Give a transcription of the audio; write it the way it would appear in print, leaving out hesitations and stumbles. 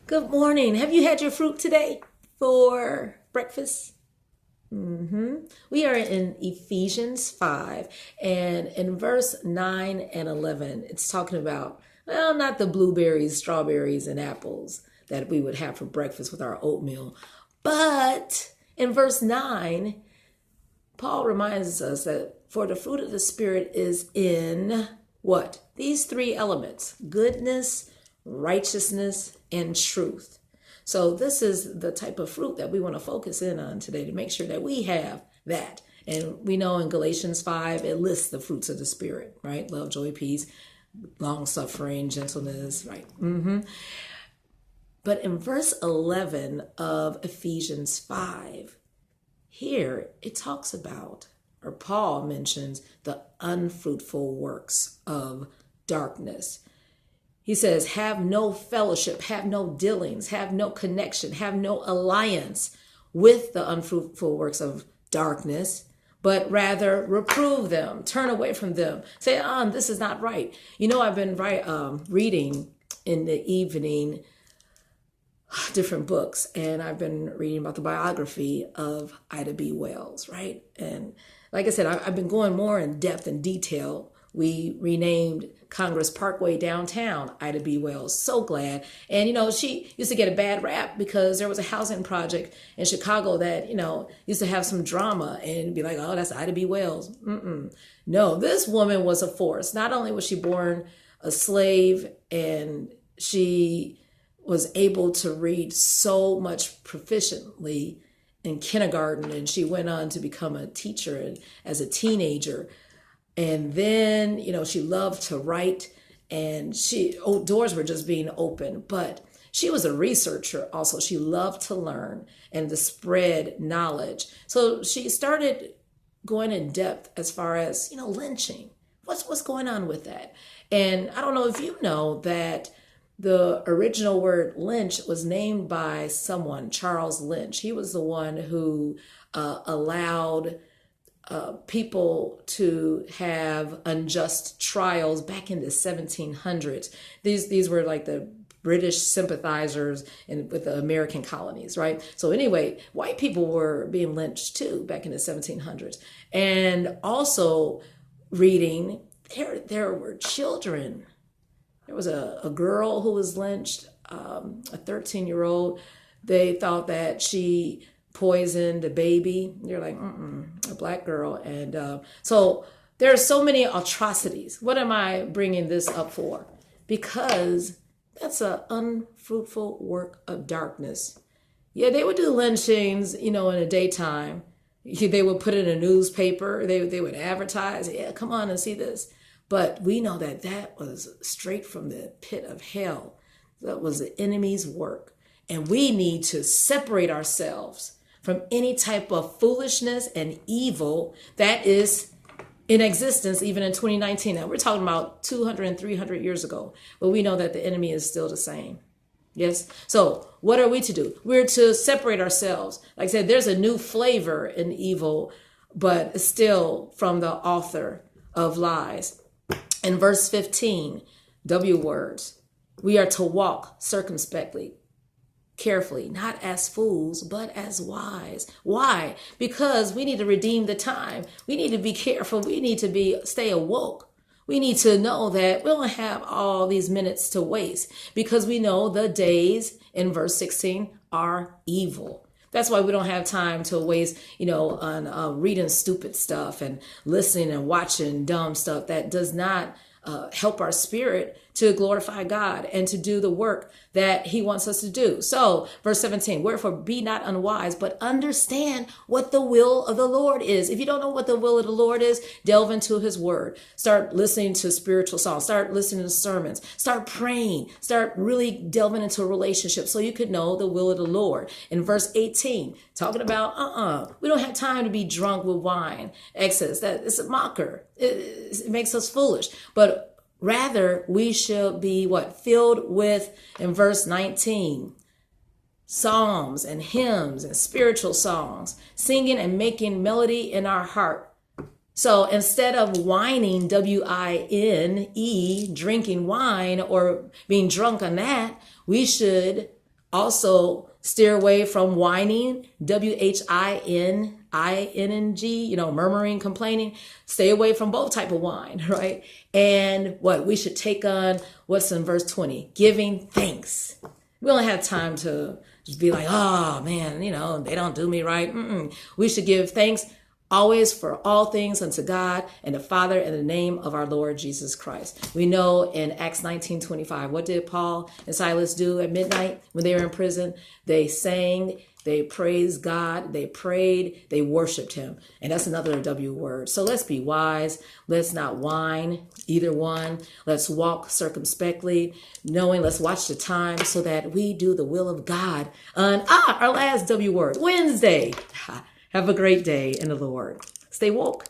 Good morning. Have you had your fruit today for breakfast? We are in Ephesians 5, and in verse 9 and 11, it's talking about, well, not the blueberries, strawberries, and apples that we would have for breakfast with our oatmeal, but in verse 9, Paul reminds us that for the fruit of the Spirit is in what? These three elements: goodness, righteousness, and truth. So this is the type of fruit that we want to focus in on today to make sure that we have that. And we know in Galatians 5, it lists the fruits of the Spirit, right? Love, joy, peace, long suffering, gentleness, right? But in verse 11 of Ephesians 5, here it talks about, or Paul mentions, the unfruitful works of darkness. He says, have no fellowship, have no dealings, have no connection, have no alliance with the unfruitful works of darkness, but rather reprove them, turn away from them. Say, this is not right. You know, I've been reading in the evening different books, and I've been reading about the biography of Ida B. Wells, right? And like I said, I've been going more in depth and detail. We renamed Congress Parkway downtown Ida B. Wells. So glad. And, you know, she used to get a bad rap because there was a housing project in Chicago that, you know, used to have some drama and be like, oh, that's Ida B. Wells. No, this woman was a force. Not only was she born a slave, and she was able to read so much proficiently in kindergarten, and she went on to become a teacher as a teenager. And then, you know, she loved to write, and doors were just being opened. But she was a researcher also. She loved to learn and to spread knowledge. So she started going in depth as far as, you know, lynching. What's going on with that? And I don't know if you know that the original word lynch was named by someone, Charles Lynch. He was the one who allowed people to have unjust trials back in the 1700s. These were like the British sympathizers with the American colonies, right? So anyway, white people were being lynched too back in the 1700s. And also reading, there were children. There was a girl who was lynched, a 13-year-old. They thought that she poisoned a baby. You're like, a black girl. And so there are so many atrocities. What am I bringing this up for? Because that's an unfruitful work of darkness. Yeah, they would do lynchings, you know, in the daytime. They would put it in a newspaper. They would advertise, yeah, come on and see this. But we know that that was straight from the pit of hell. That was the enemy's work. And we need to separate ourselves from any type of foolishness and evil that is in existence even in 2019. Now, we're talking about 200 and 300 years ago, but we know that the enemy is still the same. Yes. So what are we to do? We're to separate ourselves. Like I said, there's a new flavor in evil, but still from the author of lies. In verse 15, W words, we are to walk circumspectly, carefully, not as fools, but as wise. Why? Because we need to redeem the time. We need to be careful. We need to stay awoke. We need to know that we don't have all these minutes to waste, because we know the days in verse 16 are evil. That's why we don't have time to waste, you know, on reading stupid stuff and listening and watching dumb stuff that does not help our spirit to glorify God and to do the work that he wants us to do. So verse 17, wherefore be not unwise, but understand what the will of the Lord is. If you don't know what the will of the Lord is, delve into his word. Start listening to spiritual songs. Start listening to sermons. Start praying. Start really delving into a relationship so you could know the will of the Lord. In verse 18, talking about, we don't have time to be drunk with wine. Excess, that it's a mocker. It makes us foolish. But rather, we should be filled with, in verse 19, psalms and hymns and spiritual songs, singing and making melody in our heart. So instead of whining, W-I-N-E, drinking wine or being drunk on that, we should Also, steer away from whining, whining, murmuring, complaining. Stay away from both type of wine, right? And what we should take on, what's in verse 20, giving thanks. We don't have time to just be like, oh man, they don't do me right. We should give thanks always for all things unto God and the Father in the name of our Lord Jesus Christ. We know in Acts 19:25, what did Paul and Silas do at midnight when they were in prison? They sang, they praised God, they prayed, they worshiped him. And that's another W word. So let's be wise. Let's not whine, either one. Let's walk circumspectly, knowing, let's watch the time so that we do the will of God. On our last W word, Wednesday. Have a great day in the Lord. Stay woke.